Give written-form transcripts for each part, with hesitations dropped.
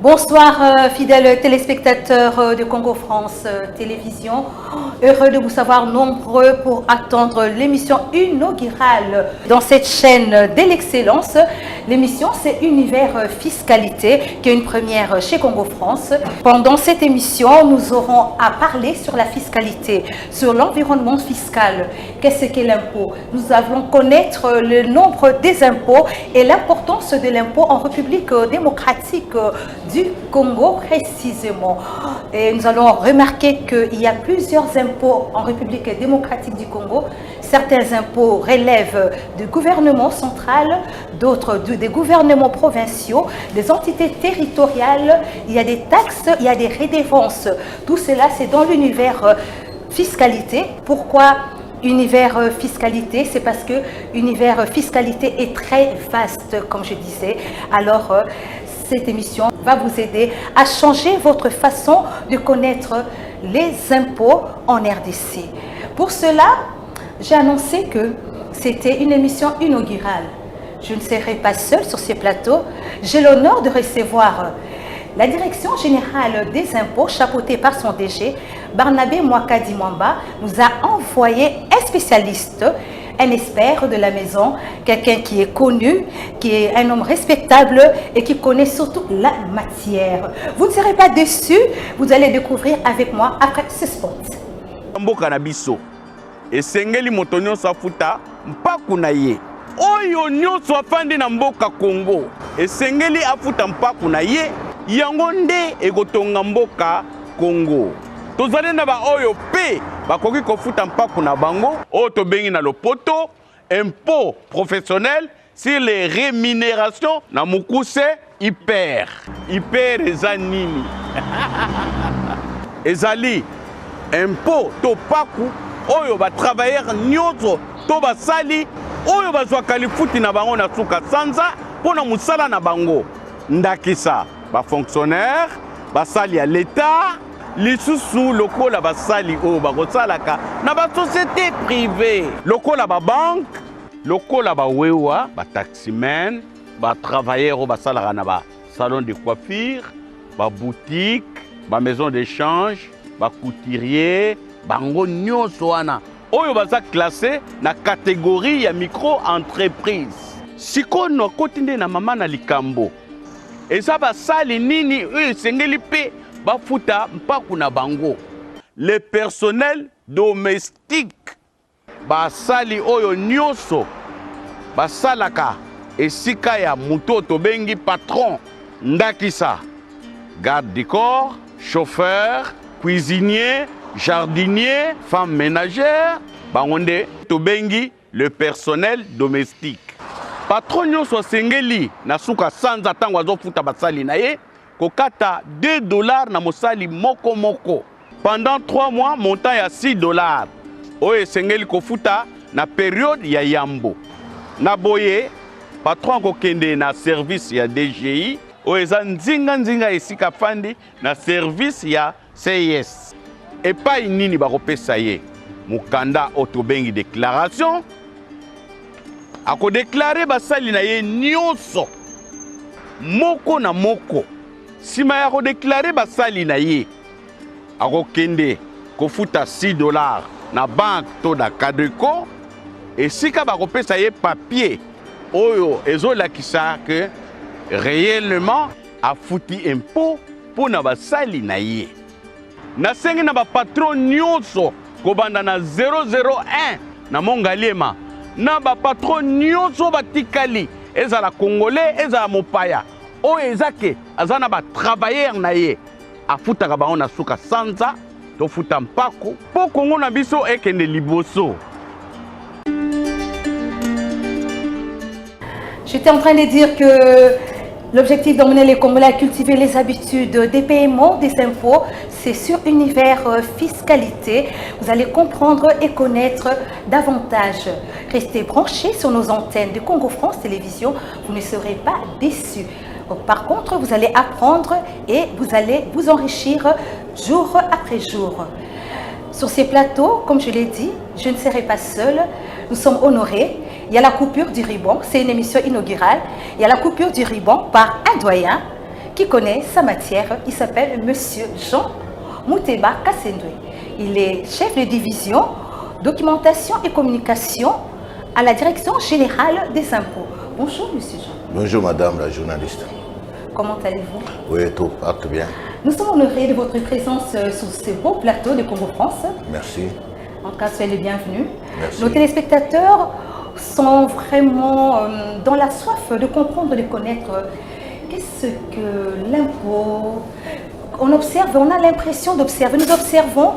Bonsoir fidèles téléspectateurs de Congo France Télévision. Heureux de vous savoir nombreux pour attendre l'émission inaugurale dans cette chaîne de l'excellence. L'émission c'est Univers Fiscalité qui est une première chez Congo France. Pendant cette émission, nous aurons à parler sur la fiscalité, sur l'environnement fiscal. Qu'est-ce qu'est l'impôt? Nous allons connaître le nombre des impôts et l'importance de l'impôt en République démocratique du Congo précisément. Et nous allons remarquer qu'il y a plusieurs impôts en République démocratique du Congo. Certains impôts relèvent du gouvernement central, d'autres des gouvernements provinciaux, des entités territoriales. Il y a des taxes, il y a des redevances. Tout cela, c'est dans l'univers fiscalité. Pourquoi univers fiscalité? C'est parce que univers fiscalité est très vaste, comme je disais. Alors, cette émission va vous aider à changer votre façon de connaître les impôts en RDC. Pour cela, j'ai annoncé que c'était une émission inaugurale. Je ne serai pas seule sur ces plateaux. J'ai l'honneur de recevoir la Direction générale des impôts, chapeautée par son DG, Barnabé Mwakadi Mwamba, nous a envoyé un spécialiste, un expert de la maison, quelqu'un qui est connu, qui est un homme respectable et qui connaît surtout la matière. Vous ne serez pas déçus, vous allez découvrir avec moi après ce spot. Esengeli motonyo safuta mpaku na ye oyo nyonso afandi na mboka Congo esengeli afuta mpaku na ye yango nde ekotonga mboka Congo tozali na ba oyo pe bakoki kofuta mpaku na bango oyo tobengi na lopoto impôt professionnel sur les rémunérations na mukuse hyper eza nini ezali impôt to paku oyo ba travailleur nyonso to basali oyo bazwa kalifuti na bango na suka sanza pona musala na bango ndakisa ba fonctionnaire basali ya l'état lisusu lokola basali oyo bakosalaka na ba société privée lokola ba banque lokola ba wewa ba taximen ba travailleur oyo basalaka na ba salon de coiffure ba boutique ba maison d'échange ba couturier bango nyonso wana oyo baza classé na catégorie ya micro-entreprise. Sikono koti nde na mama na likambo. Eza basali nini oyo esengeli pe bafuta mpaku na bango. Le personnel domestique basali oyo nyonso basalaka esika ya muto tobengi patron ndakisa. Garde du corps, chauffeur, cuisinier, jardinier, femme ménagère, bangonde tobengi le personnel domestique. Patron nyonso sengeli na suka sanza tango azofuta basali na ye kokata $2 na mosali moko moko. Pendant 3 mois, montant ya $6. Oye sengeli kofuta na période ya yambo. Na boye, patron kokende na service ya DGI, oye za nzinga esika fandi na service ya CIS. Et pas nini bakopesa ye mukanda otobengi déclaration ako déclarer basali na ye nyonso moko na moko sima ya ko déclarer basali na ye ako kende kofuta $6 na banque to da Cadeco et sika bakopesa ye papier oyo ezolakisa que réellement a fouti impôt pour na basali na ye. Nasengi na ba patron nyonso kobanda na 001 na Mongaliema na ba patron nyonso batikali ezala congolais ezala mopaya oyo ezake azana ba travailleur na ye afutaka bango na suka sanza to futa mpako po Kongo na biso ekende liboso. J'étais en train de dire que l'objectif d'emmener les Congolais à cultiver les habitudes des paiements des impôts, c'est sur univers fiscalité. Vous allez comprendre et connaître davantage. Restez branchés sur nos antennes de Congo France Télévision, vous ne serez pas déçus. Par contre, vous allez apprendre et vous allez vous enrichir jour après jour. Sur ces plateaux, comme je l'ai dit, je ne serai pas seule. Nous sommes honorés. Il y a la coupure du ruban, c'est une émission inaugurale. Il y a la coupure du ruban par un doyen qui connaît sa matière. Il s'appelle Monsieur Jean Mouteba Kassendwe. Il est chef de division documentation et communication à la Direction générale des impôts. Bonjour Monsieur Jean. Bonjour Madame la journaliste. Comment allez-vous? Oui, tout part bien. Nous sommes honorés de votre présence sur ce beau plateau de Congo France. Merci. En tout cas, soyez les bienvenus. Merci. Nos téléspectateurs sont vraiment dans la soif de comprendre, de connaître qu'est-ce que l'impôt. On observe, on a l'impression d'observer, nous observons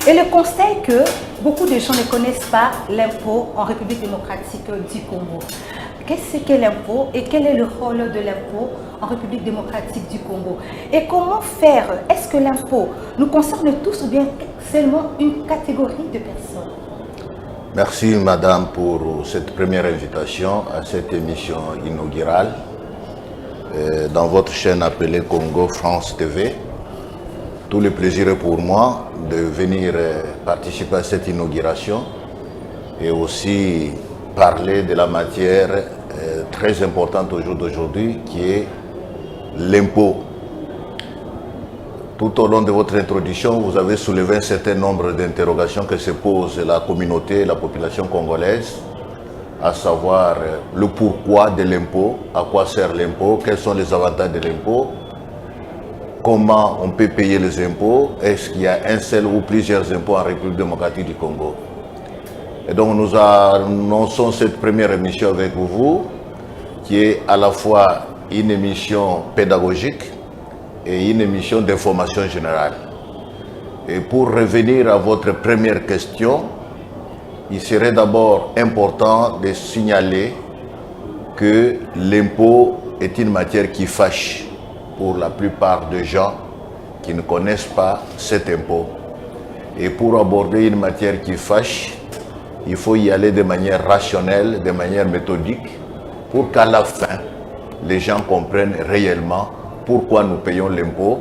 et le constat est que beaucoup de gens ne connaissent pas l'impôt en République démocratique du Congo. Qu'est-ce qu'est l'impôt et quel est le rôle de l'impôt en République démocratique du Congo? Et comment faire? Est-ce que l'impôt nous concerne tous ou bien seulement une catégorie de personnes? Merci Madame pour cette première invitation à cette émission inaugurale dans votre chaîne appelée Congo France TV. Tout le plaisir est pour moi de venir participer à cette inauguration et aussi parler de la matière très importante au jour d'aujourd'hui qui est l'impôt. Tout au long de votre introduction, vous avez soulevé un certain nombre d'interrogations que se pose la communauté, la population congolaise, à savoir le pourquoi de l'impôt, à quoi sert l'impôt, quels sont les avantages de l'impôt, comment on peut payer les impôts, est-ce qu'il y a un seul ou plusieurs impôts en République démocratique du Congo. Et donc nous annonçons cette première émission avec vous, qui est à la fois une émission pédagogique et une émission d'information générale. Et pour revenir à votre première question, il serait d'abord important de signaler que l'impôt est une matière qui fâche pour la plupart des gens qui ne connaissent pas cet impôt. Et pour aborder une matière qui fâche, il faut y aller de manière rationnelle, de manière méthodique, pour qu'à la fin, les gens comprennent réellement pourquoi nous payons l'impôt,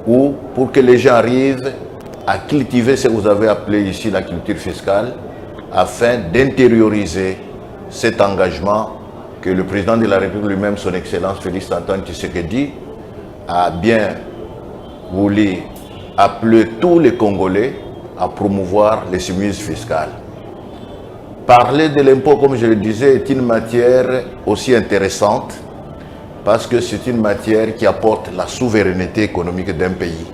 ou pour que les gens arrivent à cultiver ce que vous avez appelé ici la culture fiscale, afin d'intérioriser cet engagement que le président de la République lui-même, son Excellence Félix Antoine Tshisekedi, a bien voulu appeler tous les Congolais à promouvoir les chemises fiscales. Parler de l'impôt, comme je le disais, est une matière aussi intéressante parce que c'est une matière qui apporte la souveraineté économique d'un pays.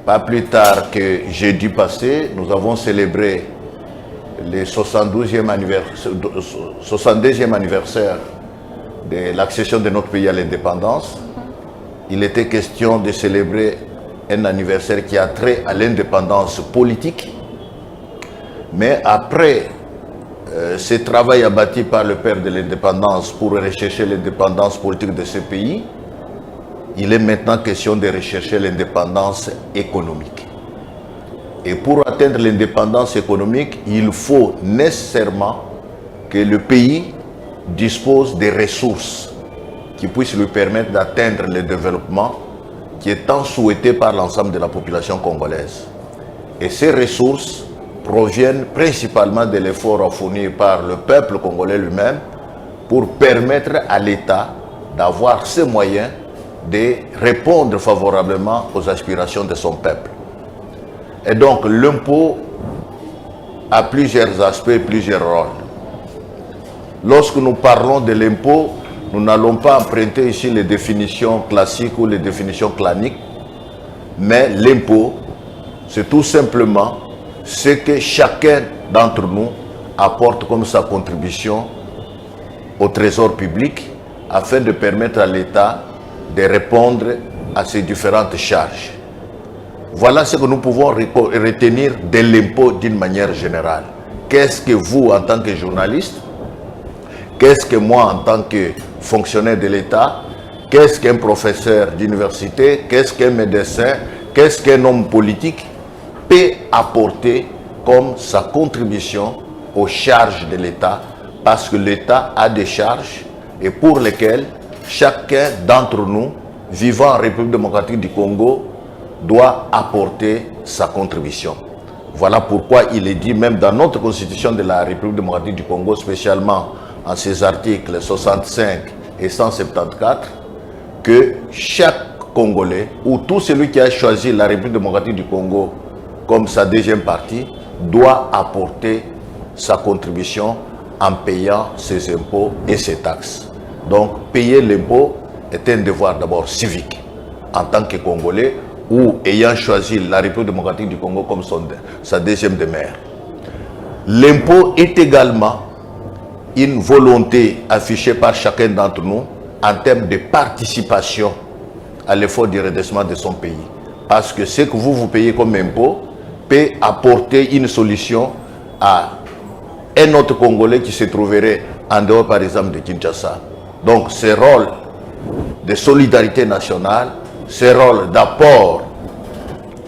Pas plus tard que jeudi passé, nous avons célébré le 72e anniversaire de l'accession de notre pays à l'indépendance. Il était question de célébrer un anniversaire qui a trait à l'indépendance politique. Mais après ce travail abattu par le père de l'indépendance pour rechercher l'indépendance politique de ce pays, il est maintenant question de rechercher l'indépendance économique. Et pour atteindre l'indépendance économique, il faut nécessairement que le pays dispose des ressources qui puissent lui permettre d'atteindre le développement qui est tant souhaité par l'ensemble de la population congolaise. Et ces ressources proviennent principalement de l'effort fourni par le peuple congolais lui-même pour permettre à l'État d'avoir ces moyens de répondre favorablement aux aspirations de son peuple. Et donc l'impôt a plusieurs aspects, plusieurs rôles. Lorsque nous parlons de l'impôt, nous n'allons pas emprunter ici les définitions classiques ou les définitions claniques, mais l'impôt, c'est tout simplement ce que chacun d'entre nous apporte comme sa contribution au trésor public afin de permettre à l'État de répondre à ses différentes charges. Voilà ce que nous pouvons retenir de l'impôt d'une manière générale. Qu'est-ce que vous, en tant que journaliste, qu'est-ce que moi, en tant que fonctionnaire de l'État, qu'est-ce qu'un professeur d'université, qu'est-ce qu'un médecin, qu'est-ce qu'un homme politique peut apporter comme sa contribution aux charges de l'État, parce que l'État a des charges et pour lesquelles chacun d'entre nous, vivant en République démocratique du Congo, doit apporter sa contribution. Voilà pourquoi il est dit, même dans notre constitution de la République démocratique du Congo, spécialement en ses articles 65 et 174, que chaque Congolais, ou tout celui qui a choisi la République démocratique du Congo comme sa deuxième partie, doit apporter sa contribution en payant ses impôts et ses taxes. Donc, payer l'impôt est un devoir d'abord civique en tant que Congolais ou ayant choisi la République démocratique du Congo comme sa deuxième demeure. L'impôt est également une volonté affichée par chacun d'entre nous en termes de participation à l'effort du redressement de son pays. Parce que ce que vous payez comme impôt peut apporter une solution à un autre Congolais qui se trouverait en dehors, par exemple, de Kinshasa. Donc, ce rôle de solidarité nationale, ce rôle d'apport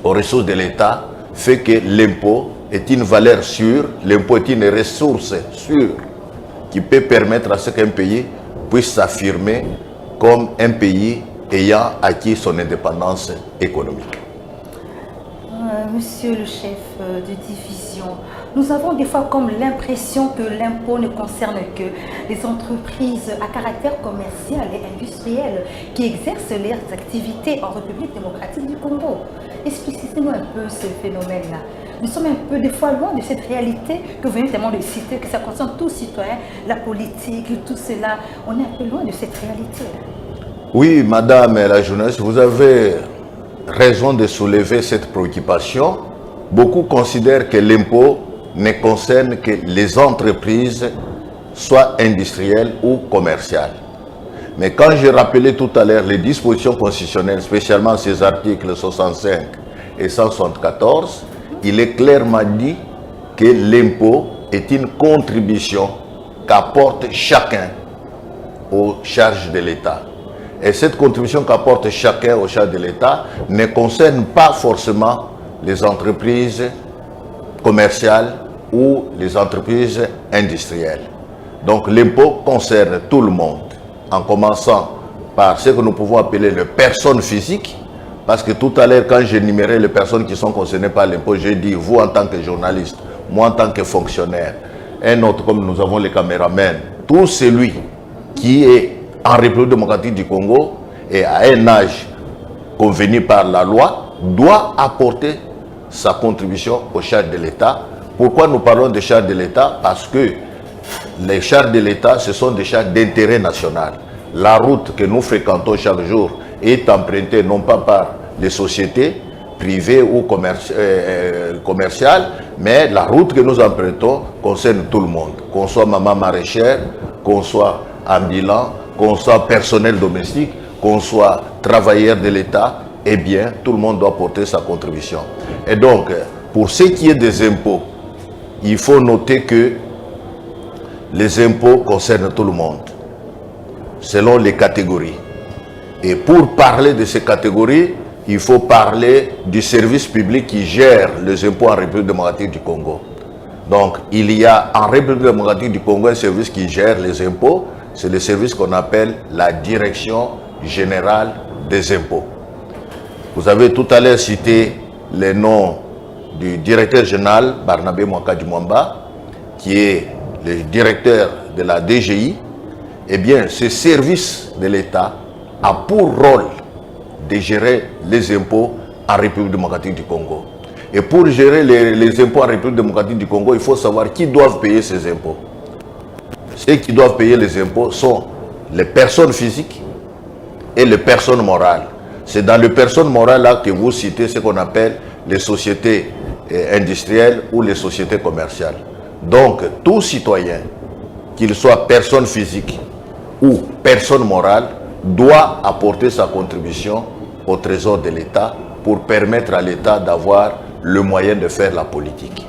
aux ressources de l'État fait que l'impôt est une valeur sûre, l'impôt est une ressource sûre qui peut permettre à ce qu'un pays puisse s'affirmer comme un pays ayant acquis son indépendance économique. Monsieur le chef de division, nous avons des fois comme l'impression que l'impôt ne concerne que les entreprises à caractère commercial et industriel qui exercent leurs activités en République démocratique du Congo. Expliquez-nous un peu ce phénomène-là. Nous sommes un peu des fois loin de cette réalité que vous venez tellement de citer, que ça concerne tous citoyens, la politique, tout cela. On est un peu loin de cette réalité-là. Oui, madame la journaliste, vous avez raison de soulever cette préoccupation. Beaucoup considèrent que l'impôt ne concerne que les entreprises, soit industrielles ou commerciales. Mais quand j'ai rappelé tout à l'heure les dispositions constitutionnelles, spécialement ces articles 65 et 174, il est clairement dit que l'impôt est une contribution qu'apporte chacun aux charges de l'État. Et cette contribution qu'apporte chacun aux charges de l'État ne concerne pas forcément les entreprises commerciales ou les entreprises industrielles. Donc l'impôt concerne tout le monde, en commençant par ce que nous pouvons appeler les personnes physiques, parce que tout à l'heure, quand j'énumérais les personnes qui sont concernées par l'impôt, j'ai dit, vous en tant que journaliste, moi en tant que fonctionnaire, un autre comme nous avons les caméramans, tout celui qui est en République démocratique du Congo et à un âge convenu par la loi, doit apporter sa contribution aux charges de l'État. Pourquoi nous parlons des charges de l'État? Parce que les charges de l'État, ce sont des charges d'intérêt national. La route que nous fréquentons chaque jour est empruntée non pas par les sociétés privées ou commerciales, mais la route que nous empruntons concerne tout le monde. Qu'on soit maman maraîchère, qu'on soit ambulant, qu'on soit personnel domestique, qu'on soit travailleur de l'État, eh bien, tout le monde doit porter sa contribution. Et donc, pour ce qui est des impôts, il faut noter que les impôts concernent tout le monde, selon les catégories. Et pour parler de ces catégories, il faut parler du service public qui gère les impôts en République démocratique du Congo. Donc, il y a en République démocratique du Congo un service qui gère les impôts. C'est le service qu'on appelle la Direction générale des impôts. Vous avez tout à l'heure cité les noms du directeur général Barnabé Mwakadi Mwamba, qui est le directeur de la DGI. Eh bien, ce service de l'État a pour rôle de gérer les impôts en République démocratique du Congo. Et pour gérer les impôts en République démocratique du Congo, il faut savoir qui doivent payer ces impôts. Ceux qui doivent payer les impôts sont les personnes physiques et les personnes morales. C'est dans les personnes morales là que vous citez ce qu'on appelle les sociétés industrielles ou les sociétés commerciales. Donc, tout citoyen, qu'il soit personne physique ou personne morale, doit apporter sa contribution au trésor de l'État pour permettre à l'État d'avoir le moyen de faire la politique.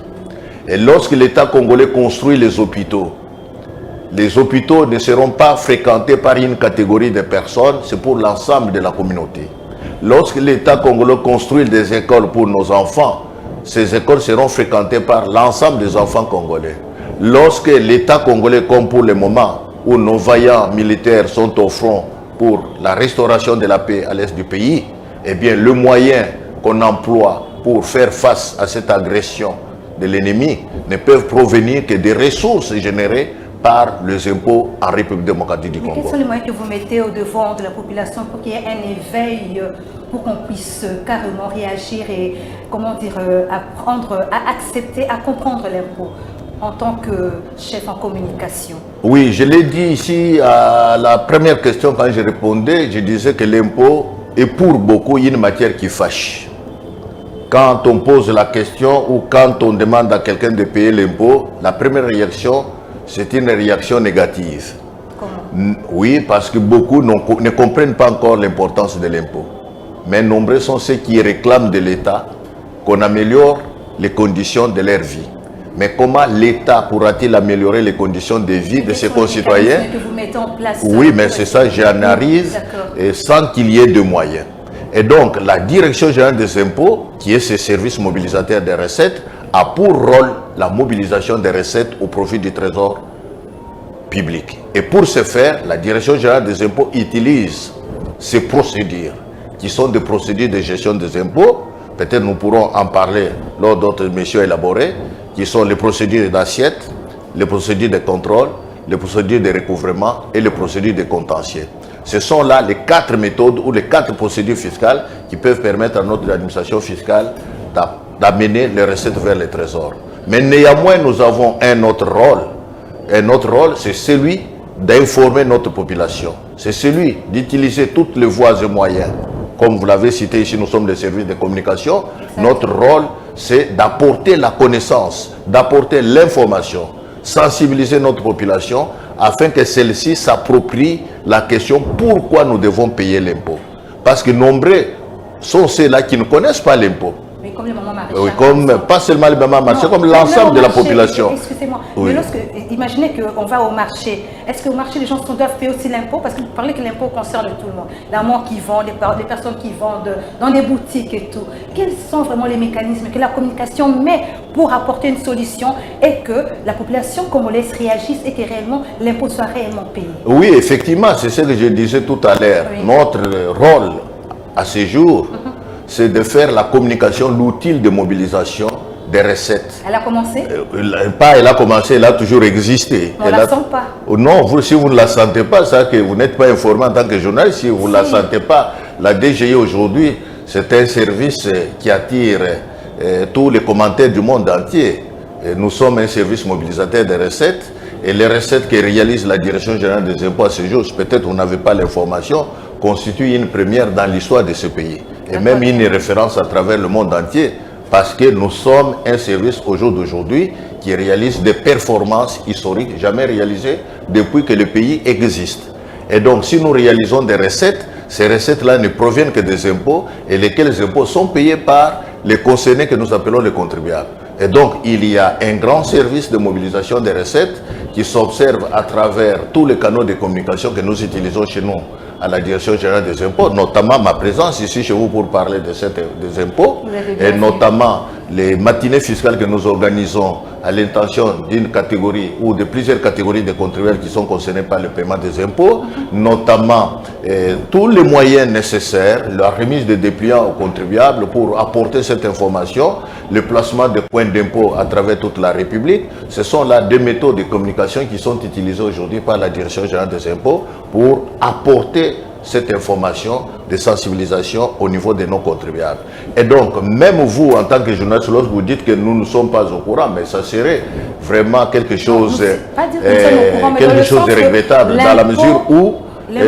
Et lorsque l'État congolais construit les hôpitaux ne seront pas fréquentés par une catégorie de personnes, c'est pour l'ensemble de la communauté. Lorsque l'État congolais construit des écoles pour nos enfants, ces écoles seront fréquentées par l'ensemble des enfants congolais. Lorsque l'État congolais, comme pour le moment où nos vaillants militaires sont au front pour la restauration de la paix à l'est du pays, eh bien le moyen qu'on emploie pour faire face à cette agression de l'ennemi ne peuvent provenir que des ressources générées par les impôts en République démocratique du Mais Congo. quels sont les moyens que vous mettez au devant de la population pour qu'il y ait un éveil, pour qu'on puisse carrément réagir et, comment dire, apprendre à accepter, à comprendre l'impôt en tant que chef en communication? Oui, je l'ai dit ici à la première question quand je répondais, je disais que l'impôt est pour beaucoup une matière qui fâche. Quand on pose la question ou quand on demande à quelqu'un de payer l'impôt, la première réaction, c'est une réaction négative. Comment? Oui, parce que beaucoup ne comprennent pas encore l'importance de l'impôt. Mais nombreux sont ceux qui réclament de l'État qu'on améliore les conditions de leur vie. Mais comment l'État pourra-t-il améliorer les conditions de vie de ses concitoyens? Que vous mettez en place. Oui, mais c'est ça, j'en arrive, et sans qu'il y ait de moyens. Et donc, la Direction générale des impôts, qui est ce service mobilisateur des recettes, a pour rôle la mobilisation des recettes au profit du trésor public. Et pour ce faire, la Direction générale des impôts utilise ces procédures, qui sont des procédures de gestion des impôts. Peut-être nous pourrons en parler lors d'autres missions élaborées, qui sont les procédures d'assiette, les procédures de contrôle, les procédures de recouvrement et les procédures de contentieux. Ce sont là les 4 méthodes ou les 4 procédures fiscales qui peuvent permettre à notre administration fiscale d'amener les recettes vers les trésors. Mais néanmoins, nous avons un autre rôle. Un autre rôle, c'est celui d'informer notre population. C'est celui d'utiliser toutes les voies et moyens. Comme vous l'avez cité ici, nous sommes des services de communication. Notre rôle, c'est d'apporter la connaissance, d'apporter l'information, sensibiliser notre population afin que celle-ci s'approprie la question pourquoi nous devons payer l'impôt. Parce que nombreux sont ceux-là qui ne connaissent pas l'impôt. Mais comme les mamans maraîchères. Oui, pas seulement les mamans maraîchères, comme l'ensemble de la population. Excusez-moi, Oui. mais lorsque, imaginez qu'on va au marché, est-ce qu'au marché les gens doivent payer aussi l'impôt? Parce que vous parlez que l'impôt concerne tout le monde. La maman qui vend, les personnes qui vendent dans des boutiques et tout. Quels sont vraiment les mécanismes que la communication met pour apporter une solution et que la population congolaise réagisse et que réellement l'impôt soit réellement payé? Oui, effectivement, c'est ce que je disais tout à l'heure. Oui. Notre rôle à ce jour, c'est de faire la communication l'outil de mobilisation des recettes. Elle a commencé? Pas elle a commencé, elle a toujours existé. On ne la sent pas. Non, si vous ne la sentez pas, c'est que vous n'êtes pas informé en tant que journaliste. Si vous ne la sentez pas, la DGI aujourd'hui, c'est un service qui attire tous les commentaires du monde entier. Et nous sommes un service mobilisateur des recettes. Et les recettes que réalise la Direction générale des impôts à ce jour, peut-être vous n'avez pas l'information, constituent une première dans l'histoire de ce pays. Et même une référence à travers le monde entier, parce que nous sommes un service au jour d'aujourd'hui qui réalise des performances historiques jamais réalisées depuis que le pays existe. Et donc, si nous réalisons des recettes, ces recettes-là ne proviennent que des impôts, et lesquels impôts sont payés par les concernés que nous appelons les contribuables. Et donc, il y a un grand service de mobilisation des recettes qui s'observe à travers tous les canaux de communication que nous utilisons chez nous à la Direction générale des impôts, notamment ma présence ici chez vous pour parler des impôts, et notamment les matinées fiscales que nous organisons à l'intention d'une catégorie ou de plusieurs catégories de contribuables qui sont concernés par le paiement des impôts, notamment tous les moyens nécessaires, la remise de dépliants aux contribuables pour apporter cette information, le placement de points d'impôt à travers toute la République. Ce sont là deux méthodes de communication qui sont utilisées aujourd'hui par la Direction générale des impôts pour apporter cette information de sensibilisation au niveau de nos contribuables. Et donc, même vous, en tant que journaliste, lorsque vous dites que nous ne sommes pas au courant, mais ça serait vraiment quelque chose, de regrettable, dans la mesure où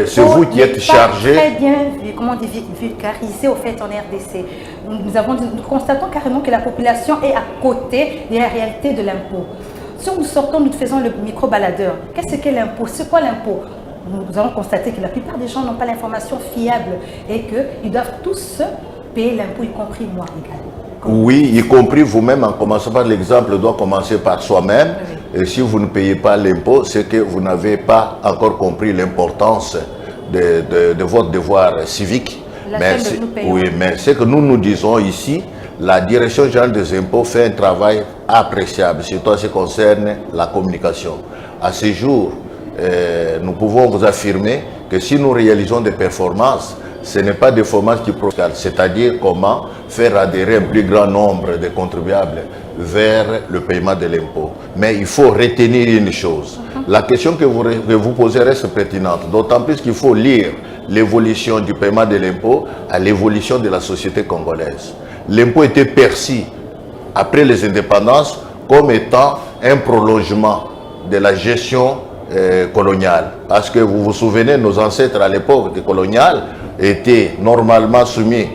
c'est vous qui êtes chargé. Très bien, comment dire, vulgarisé au fait en RDC. Nous constatons carrément que la population est à côté de la réalité de l'impôt. Si nous sortons, nous faisons le micro-baladeur. Qu'est-ce qu'est l'impôt? C'est quoi l'impôt? Nous allons constater que la plupart des gens n'ont pas l'information fiable et qu'ils doivent tous payer l'impôt, y compris moi également. Oui, y compris vous-même, en commençant par l'exemple, doit commencer par soi-même. Oui. Et si vous ne payez pas l'impôt, c'est que vous n'avez pas encore compris l'importance de votre devoir civique. Mais ce que nous disons ici, la Direction générale des impôts fait un travail appréciable, surtout en ce qui concerne la communication. À ce jour, nous pouvons vous affirmer que si nous réalisons des performances, ce n'est pas des performances qui profitent, c'est-à-dire comment faire adhérer un plus grand nombre de contribuables vers le paiement de l'impôt. Mais il faut retenir une chose, La question que vous posez reste pertinente, d'autant plus qu'il faut lire l'évolution du paiement de l'impôt à l'évolution de la société congolaise. L'impôt était perçu après les indépendances comme étant un prolongement de la gestion coloniale. Parce que vous vous souvenez, nos ancêtres à l'époque coloniale étaient normalement soumis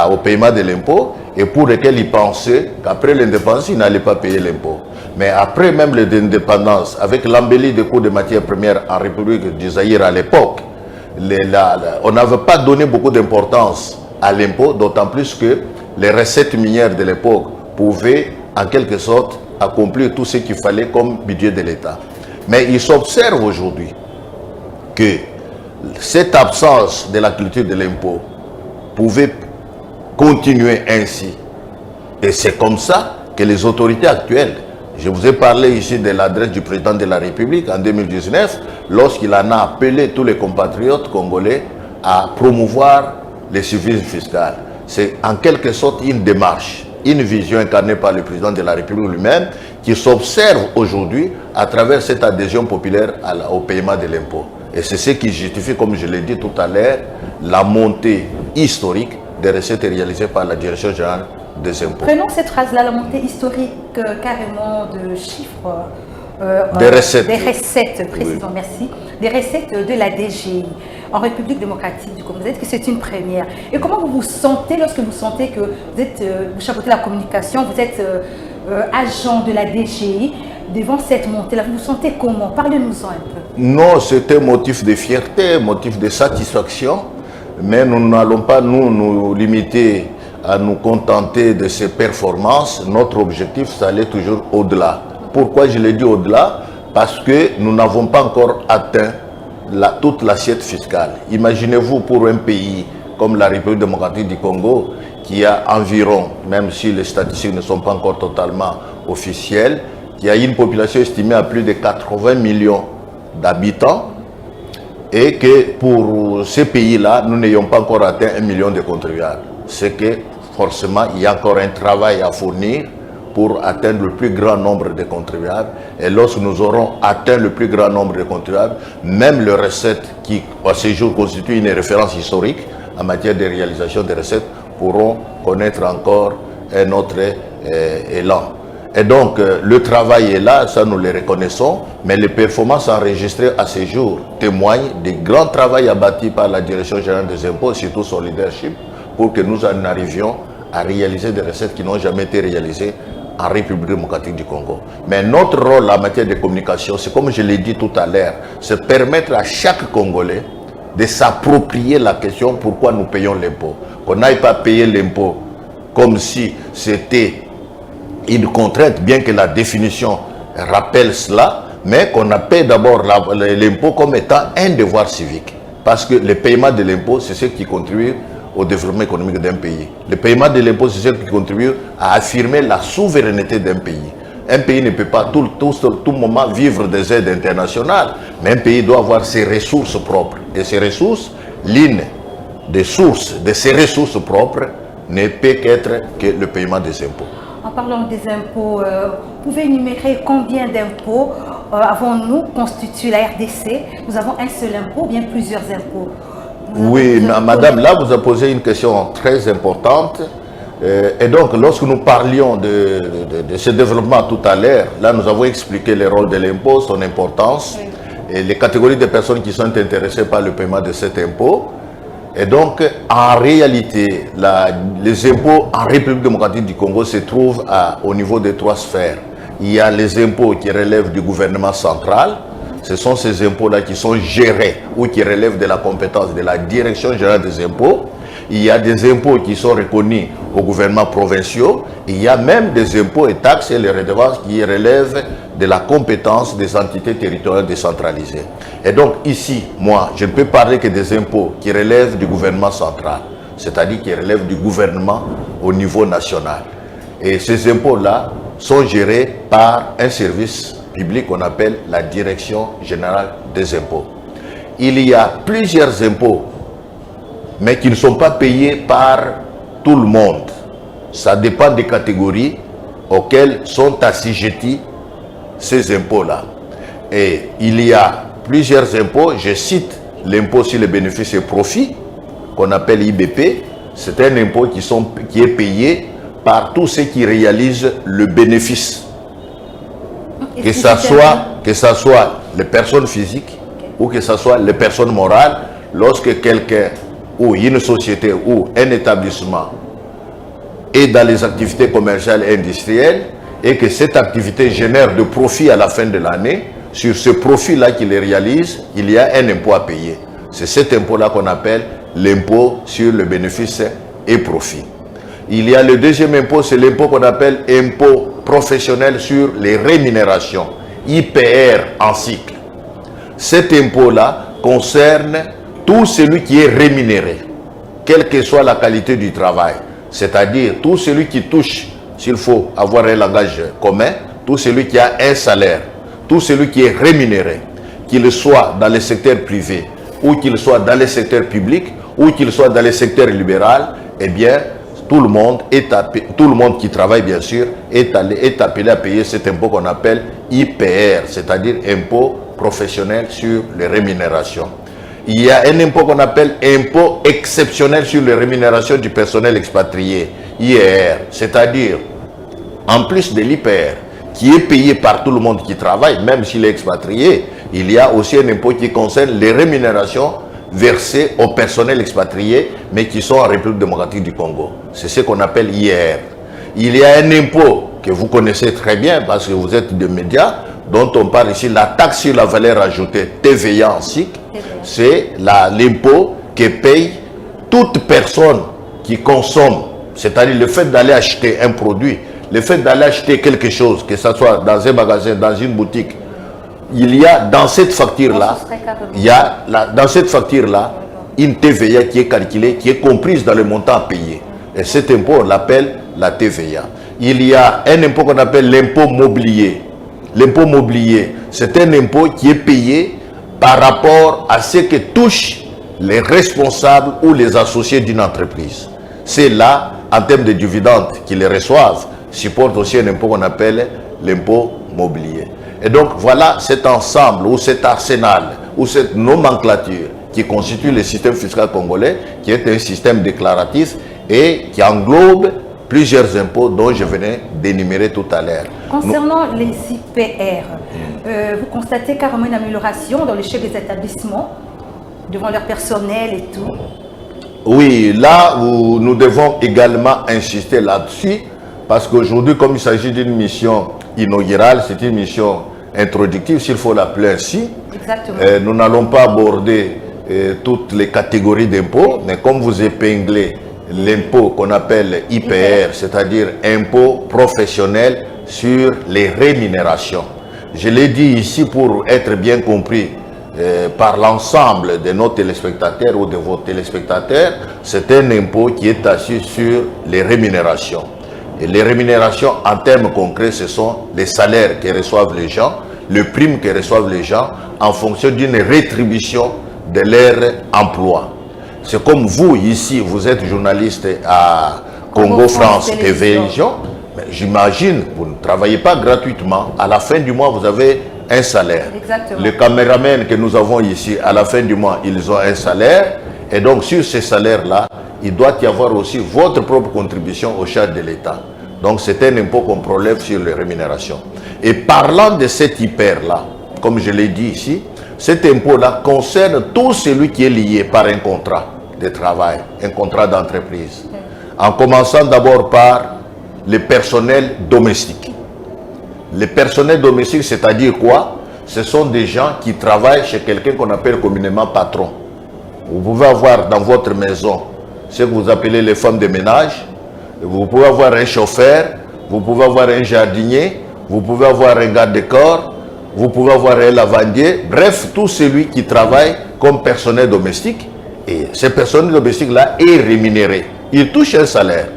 au paiement de l'impôt et pour lesquels ils pensaient qu'après l'indépendance, ils n'allaient pas payer l'impôt. Mais après même l'indépendance, avec l'embellie des coûts de matières premières en République du Zaïre à l'époque, on n'avait pas donné beaucoup d'importance à l'impôt, d'autant plus que les recettes minières de l'époque pouvaient en quelque sorte accomplir tout ce qu'il fallait comme budget de l'État. Mais il s'observe aujourd'hui que cette absence de la culture de l'impôt pouvait continuer ainsi. Et c'est comme ça que les autorités actuelles, je vous ai parlé ici de l'adresse du président de la République en 2019, lorsqu'il en a appelé tous les compatriotes congolais à promouvoir les civisme fiscal. C'est en quelque sorte une démarche, une vision incarnée par le président de la République lui-même qui s'observe aujourd'hui à travers cette adhésion populaire au paiement de l'impôt. Et c'est ce qui justifie, comme je l'ai dit tout à l'heure, la montée historique des recettes réalisées par la Direction générale des impôts. Prenons cette phrase-là, la montée historique carrément de chiffres. Des recettes. Des recettes, précisément, Oui. merci. Des recettes de la DGI en République démocratique du Congo. Vous dites que c'est une première. Et comment vous vous sentez lorsque vous sentez que vous chapeautez la communication, vous êtes agent de la DGI devant cette montée-là? Vous vous sentez comment? Parlez-nous-en un peu. Non, c'était motif de fierté, motif de satisfaction, mais nous n'allons pas nous limiter à nous contenter de ces performances. Notre objectif, ça allait toujours au-delà. Pourquoi je l'ai dit au-delà? Parce que nous n'avons pas encore atteint toute l'assiette fiscale. Imaginez-vous pour un pays comme la République démocratique du Congo, qui a environ, même si les statistiques ne sont pas encore totalement officielles, qui a une population estimée à plus de 80 millions d'habitants, et que pour ces pays-là, nous n'ayons pas encore atteint 1 million de contribuables. C'est que forcément, il y a encore un travail à fournir pour atteindre le plus grand nombre de contribuables. Et lorsque nous aurons atteint le plus grand nombre de contribuables, même les recettes qui, à ce jour, constituent une référence historique en matière de réalisation des recettes, pourront connaître encore un autre élan. Et donc, le travail est là, ça nous le reconnaissons, mais les performances enregistrées à ce jour témoignent du grand travail abattu par la Direction générale des impôts, surtout son leadership, pour que nous en arrivions à réaliser des recettes qui n'ont jamais été réalisées en République démocratique du Congo. Mais notre rôle en matière de communication, c'est comme je l'ai dit tout à l'heure, c'est permettre à chaque Congolais de s'approprier la question pourquoi nous payons l'impôt. Qu'on n'aille pas payer l'impôt comme si c'était une contrainte, bien que la définition rappelle cela, mais qu'on paie d'abord l'impôt comme étant un devoir civique. Parce que le paiement de l'impôt, c'est ce qui contribue au développement économique d'un pays. Le paiement de l'impôt, c'est ce qui contribue à affirmer la souveraineté d'un pays. Un pays ne peut pas tout moment vivre des aides internationales, mais un pays doit avoir ses ressources propres. Et ces ressources, l'une des sources de ces ressources propres ne peut qu'être que le paiement des impôts. En parlant des impôts, vous pouvez énumérer combien d'impôts avons-nous constitué la RDC? Nous avons un seul impôt ou bien plusieurs impôts? Oui, madame, là vous avez posé une question très importante. Et donc, lorsque nous parlions de ce développement tout à l'heure, là nous avons expliqué le rôle de l'impôt, son importance, oui, et les catégories de personnes qui sont intéressées par le paiement de cet impôt. Et donc, en réalité, les impôts en République démocratique du Congo se trouvent au niveau de 3 sphères. Il y a les impôts qui relèvent du gouvernement central. Ce sont ces impôts-là qui sont gérés ou qui relèvent de la compétence de la Direction générale des impôts. Il y a des impôts qui sont reconnus aux gouvernements provinciaux. Il y a même des impôts et taxes et les redevances qui relèvent de la compétence des entités territoriales décentralisées. Et donc ici, moi, je ne peux parler que des impôts qui relèvent du gouvernement central, c'est-à-dire qui relèvent du gouvernement au niveau national. Et ces impôts-là sont gérés par un service public qu'on appelle la Direction générale des impôts. Il y a plusieurs impôts, mais qui ne sont pas payés par tout le monde. Ça dépend des catégories auxquelles sont assujettis ces impôts-là. Et il y a plusieurs impôts. Je cite l'impôt sur les bénéfices et profits, qu'on appelle IBP. C'est un impôt qui est payé par tous ceux qui réalisent le bénéfice. Que ce soit les personnes physiques ou que ce soit les personnes morales, lorsque quelqu'un ou une société ou un établissement est dans les activités commerciales et industrielles et que cette activité génère de profit à la fin de l'année, sur ce profit-là qu'il réalise, il y a un impôt à payer. C'est cet impôt-là qu'on appelle l'impôt sur le bénéfice et profit. Il y a le deuxième impôt, c'est l'impôt qu'on appelle impôt professionnel sur les rémunérations, IPR en cycle. Cet impôt-là concerne tout celui qui est rémunéré, quelle que soit la qualité du travail. C'est-à-dire tout celui qui touche, s'il faut avoir un langage commun, tout celui qui a un salaire, tout celui qui est rémunéré, qu'il soit dans le secteur privé, ou qu'il soit dans le secteur public, ou qu'il soit dans le secteur libéral, eh bien, tout le monde qui travaille, bien sûr, est appelé à payer cet impôt qu'on appelle IPR, c'est-à-dire impôt professionnel sur les rémunérations. Il y a un impôt qu'on appelle impôt exceptionnel sur les rémunérations du personnel expatrié, IER, c'est-à-dire, en plus de l'IPR, qui est payé par tout le monde qui travaille, même s'il est expatrié, il y a aussi un impôt qui concerne les rémunérations versées au personnel expatrié, mais qui sont en République démocratique du Congo. C'est ce qu'on appelle IER. Il y a un impôt que vous connaissez très bien parce que vous êtes des médias, dont on parle ici, la taxe sur la valeur ajoutée, TVA en cycle. C'est l'impôt que paye toute personne qui consomme, c'est-à-dire le fait d'aller acheter un produit, le fait d'aller acheter quelque chose, que ce soit dans un magasin, dans une boutique, il y a dans cette facture-là, une TVA qui est calculée, qui est comprise dans le montant à payer. Et cet impôt, on l'appelle la TVA. Il y a un impôt qu'on appelle l'impôt mobilier. L'impôt mobilier, c'est un impôt qui est payé par rapport à ce que touchent les responsables ou les associés d'une entreprise. C'est là, en termes de dividendes qu'ils les reçoivent, supporte aussi un impôt qu'on appelle l'impôt mobilier. Et donc voilà cet ensemble ou cet arsenal ou cette nomenclature qui constitue le système fiscal congolais, qui est un système déclaratif et qui englobe plusieurs impôts dont je venais d'énumérer tout à l'heure. Concernant les IPR, vous constatez carrément une amélioration dans l'échelle des établissements devant leur personnel et tout? Oui, là où nous devons également insister là-dessus, parce qu'aujourd'hui, comme il s'agit d'une mission inaugurale, c'est une mission introductive, s'il faut l'appeler ainsi. Exactement. Nous n'allons pas aborder toutes les catégories d'impôts, mais comme vous épinglez l'impôt qu'on appelle IPR, c'est-à-dire impôt professionnel sur les rémunérations. Je l'ai dit ici pour être bien compris par l'ensemble de nos téléspectateurs ou de vos téléspectateurs, c'est un impôt qui est assis sur les rémunérations. Et les rémunérations, en termes concrets, ce sont les salaires que reçoivent les gens, le prime que reçoivent les gens en fonction d'une rétribution de leur emploi. C'est comme vous, ici, vous êtes journaliste à Congo France Télévision. J'imagine, vous ne travaillez pas gratuitement. À la fin du mois, vous avez un salaire. Exactement. Les caméramens que nous avons ici, à la fin du mois, ils ont un salaire. Et donc, sur ces salaires-là, il doit y avoir aussi votre propre contribution aux charges de l'État. Donc, c'est un impôt qu'on prélève sur les rémunérations. Et parlant de cet IPR-là, comme je l'ai dit ici, cet impôt-là concerne tout celui qui est lié par un contrat de travail, un contrat d'entreprise. En commençant d'abord par le personnel domestique. Le personnel domestique, c'est-à-dire quoi? Ce sont des gens qui travaillent chez quelqu'un qu'on appelle communément patron. Vous pouvez avoir dans votre maison ce que vous appelez les femmes de ménage, vous pouvez avoir un chauffeur, vous pouvez avoir un jardinier, vous pouvez avoir un garde de corps, vous pouvez avoir un lavandier, bref, tout celui qui travaille comme personnel domestique. Et ce personnel domestique-là est rémunéré. Il touche un salaire.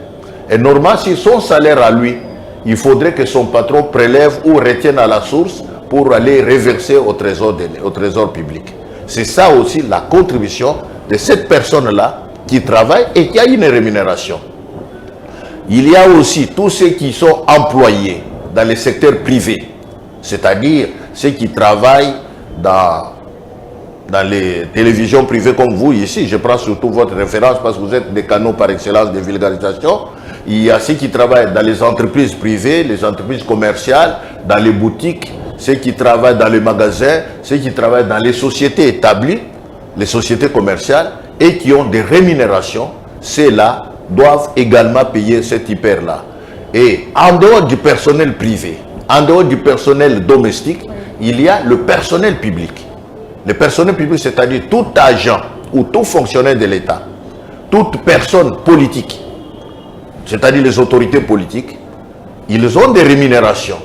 Et normalement, si son salaire à lui, il faudrait que son patron prélève ou retienne à la source pour aller reverser au trésor public. C'est ça aussi la contribution de cette personne-là qui travaille et qui a une rémunération. Il y a aussi tous ceux qui sont employés dans le secteur privé, c'est-à-dire ceux qui travaillent dans les télévisions privées comme vous ici. Je prends surtout votre référence parce que vous êtes des canaux par excellence de vulgarisation. Il y a ceux qui travaillent dans les entreprises privées, les entreprises commerciales, dans les boutiques, ceux qui travaillent dans les magasins, ceux qui travaillent dans les sociétés établies, les sociétés commerciales, et qui ont des rémunérations. Ceux-là doivent également payer cet hyper-là. Et en dehors du personnel privé, en dehors du personnel domestique, il y a le personnel public. Le personnel public, c'est-à-dire tout agent ou tout fonctionnaire de l'État, toute personne politique, c'est-à-dire les autorités politiques, ils ont des rémunérations,